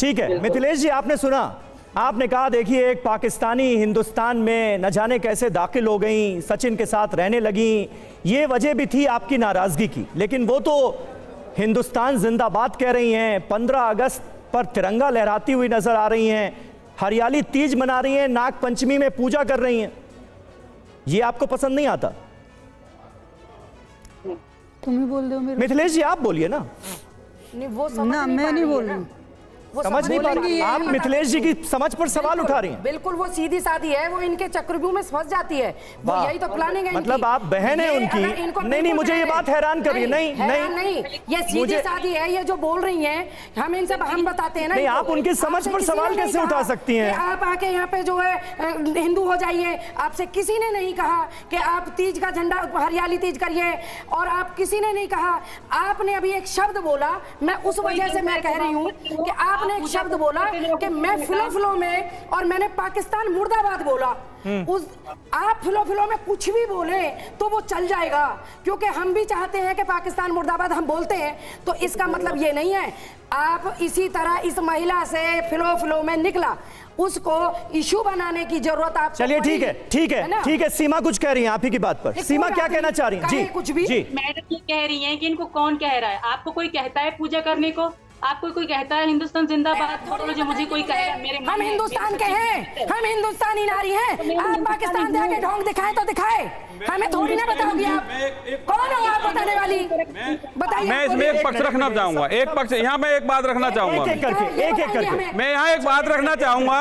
ठीक है मिथिलेश जी, आपने सुना, आपने कहा देखिए एक पाकिस्तानी हिंदुस्तान में न जाने कैसे दाखिल हो गई, सचिन के साथ रहने लगी, ये वजह भी थी आपकी नाराजगी की, लेकिन वो तो हिंदुस्तान जिंदाबाद कह रही हैं, 15 अगस्त पर तिरंगा लहराती हुई नजर आ रही हैं, हरियाली तीज मना रही हैं, नाग पंचमी में पूजा कर रही हैं, ये आपको पसंद नहीं आता? तुम ही बोल दो मेरे। मिथिलेश जी आप बोलिए ना। नहीं वो समझ ना नहीं मैं पा नहीं रही है बोल ना। रही। वो समझ नहीं पा रही। आप मिथिलेश जी की समझ पर सवाल उठा रही हैं। बिल्कुल वो सीधी सादी है, वो इनके चक्रव्यूह में फंस जाती है, वो यही तो प्लानिंग है इनकी। मतलब आप बहन है उनकी। नहीं मुझे ये बात हैरान कर रही है। नहीं ये सीधी सादी है, ये जो बोल रही हैं हम इनसे हम बताते हैं ना। नहीं आप उनकी समझ पर सवाल कैसे उठा सकती हैं? आप आके यहाँ पे जो है हिंदू हो जाइए, आपसे किसी ने नहीं कहा कि आप तीज का झंडा हरियाली तीज करिए, और आप किसी ने नहीं कहा। आपने अभी एक शब्द बोला, मैं उस वजह से मैं कह रही हूँ कि आपने एक शब्द बोला कि मैं फिलो में, और मैंने पाकिस्तान मुर्दाबाद बोला। उस आप फिलो में कुछ भी बोले तो वो चल जाएगा, क्योंकि हम भी चाहते हैं कि पाकिस्तान मुर्दाबाद हम बोलते हैं, तो इसका मतलब ये नहीं है। आप इसी तरह इस महिला से फिलो में निकला, उसको इशू बनाने की जरूरत आप। चलिए ठीक है सीमा कुछ कह रही है आप ही की बात पर। सीमा क्या कहना चाह रही हैं? जी कुछ भी जी। मैडम ये कह रही हैं कि इनको कौन कह रहा है? आपको कोई कहता है पूजा करने को? आपको कोई कहता है हिंदुस्तान जिंदाबाद? जो मुझे कोई कहेगा मेरे हम हिंदुस्तान के हैं, हम हिंदुस्तानी नारी हैं। आप पाकिस्तान जाके ढोंग दिखाएं तो दिखाए, हमें थोड़ी ना बताओगी आप। कौन हो आप बताने वाली? बताइए। मैं इसमें एक पक्ष रखना चाहूंगा, एक पक्ष यहाँ मैं एक बात रखना चाहूंगा, एक करके मैं यहाँ एक बात रखना चाहूंगा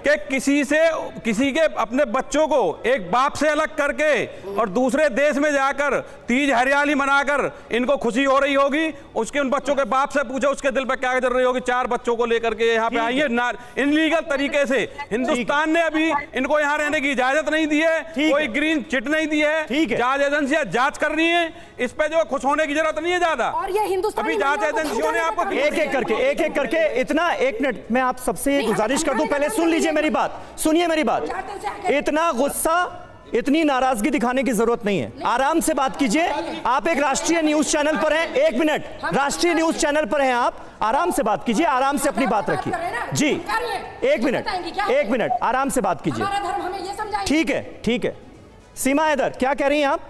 कि किसी के अपने बच्चों को एक बाप से अलग करके और दूसरे देश में जाकर तीज हरियाली मनाकर इनको खुशी हो रही होगी, उसके उन बच्चों के बाप से पूछो उसके दिल पर क्या चल रही होगी। 4 बच्चों को लेकर के यहाँ पे आई है इनलीगल तरीके से। हिंदुस्तान ने अभी इनको यहाँ रहने की इजाजत नहीं दी है, कोई ग्रीन चिट नहीं दी है, जांच एजेंसियां जांच कर रही हैं, इस पे जो खुश होने की जरूरत नहीं है ज्यादा। और ये हिंदुस्तानी अभी जांच एजेंसियों ने आपको एक करके इतना, 1 मिनट मैं आप सबसे गुजारिश कर दूं, पहले सुन लीजिए मेरी बात, सुनिए मेरी बात। इतना गुस्सा, इतनी नाराजगी दिखाने की जरूरत नहीं है, आराम से बात कीजिए। आप एक राष्ट्रीय न्यूज चैनल पर हैं, 1 मिनट, राष्ट्रीय न्यूज चैनल पर हैं आप, आराम से बात कीजिए, आराम से अपनी बात रखिए। जी 1 मिनट आराम से बात कीजिए। ठीक है सीमा हैदर क्या कह रही हैं आप?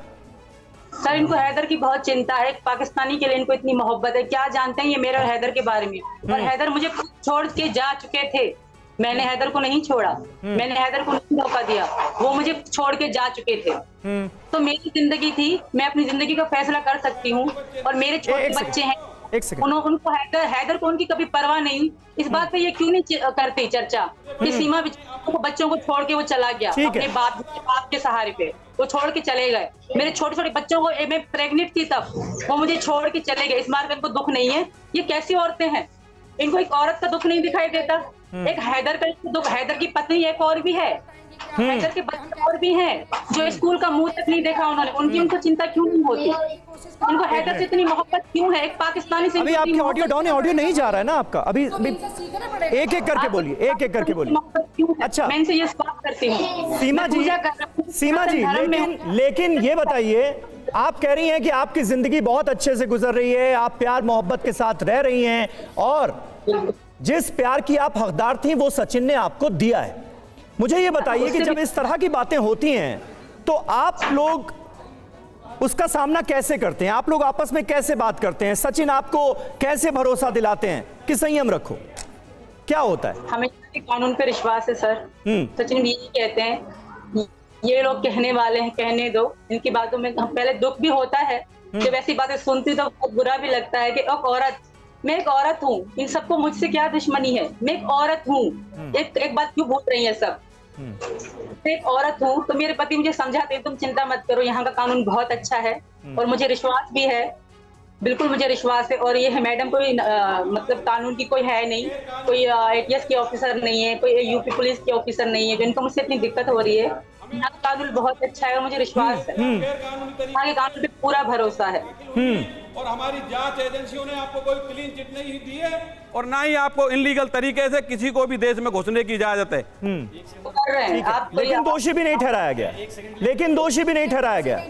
सर इनको हैदर की बहुत चिंता है, पाकिस्तानी के लिए इनको इतनी मोहब्बत है। क्या जानते हैं ये मेरे और हैदर के बारे में? और हैदर मुझे छोड़ के जा चुके थे, मैंने हैदर को नहीं छोड़ा, मैंने हैदर को नहीं मौका दिया, वो मुझे छोड़ के जा चुके थे। तो मेरी जिंदगी थी, मैं अपनी जिंदगी का फैसला कर सकती हूँ, और मेरे छोटे बच्चे हैं, उनको हैदर को उनकी कभी परवाह नहीं। इस बात पे ये क्यों नहीं करती चर्चा कि सीमा बच्चों को छोड़ के वो चला गया अपने बाप के सहारे पे, वो छोड़ के चले गए। मेरे छोटे छोटे बच्चों को, मैं प्रेग्नेंट थी तब, वो मुझे छोड़ के चले गए। इस बार इनको दुख नहीं है। ये कैसी औरतें हैं? इनको एक औरत का दुख नहीं दिखाई देता? एक हैदर का दुख, हैदर की पत्नी एक और भी है, हैदर के बच्चे और भी हैं जो स्कूल का मुंह तक नहीं देखा उन्होंने, उनकी उनको चिंता क्यों नहीं होती? इनको हैदर से इतनी मोहब्बत क्यों है? एक पाकिस्तानी से। अभी आपकी ऑडियो डाउन है, ऑडियो नहीं जा रहा है ना आपका? अभी एक करके बोलिए। अच्छा मैं इनसे ये बात करती हूँ सीमा जी लेकिन ये बताइए, आप कह रही हैं कि आपकी जिंदगी बहुत अच्छे से गुजर रही है, आप प्यार मोहब्बत के साथ रह रही हैं, और जिस प्यार की आप हकदार थी वो सचिन ने आपको दिया है। मुझे ये बताइए कि जब इस तरह की बातें होती हैं तो आप लोग उसका सामना कैसे करते हैं? आप लोग आपस में कैसे बात करते हैं? सचिन आपको कैसे भरोसा दिलाते हैं कि संयम रखो? क्या होता है? हमें कानून पे विश्वास है सर। सचिन भी यही कहते हैं, ये लोग कहने वाले हैं, कहने दो, इनकी बातों में पहले दुख भी होता है, जब ऐसी बातें सुनती तो बहुत बुरा भी लगता है कि औरत, मैं एक औरत हूँ, इन सबको मुझसे क्या दुश्मनी है? मैं एक औरत हूँ। एक बात क्यों भूल रही है सब? मैं एक औरत हूँ, तो मेरे पति मुझे समझाते हैं तुम चिंता मत करो, यहाँ का कानून बहुत अच्छा है, और मुझे विश्वास भी है, बिल्कुल मुझे विश्वास है। और ये है मैडम कोई मतलब कानून की कोई है नहीं, कोई ATS के ऑफिसर नहीं है, कोई यूपी पुलिस के ऑफिसर नहीं है जिनको मुझसे इतनी दिक्कत हो रही है। यहाँ का कानून बहुत अच्छा है और मुझे विश्वास है, यहाँ के कानून पे पूरा भरोसा है। और हमारी जांच एजेंसियों ने आपको कोई क्लीन चिट नहीं दी है, और ना ही आपको इनलीगल तरीके से किसी को भी देश में घुसने की इजाजत है। लेकिन दोषी भी नहीं ठहराया गया।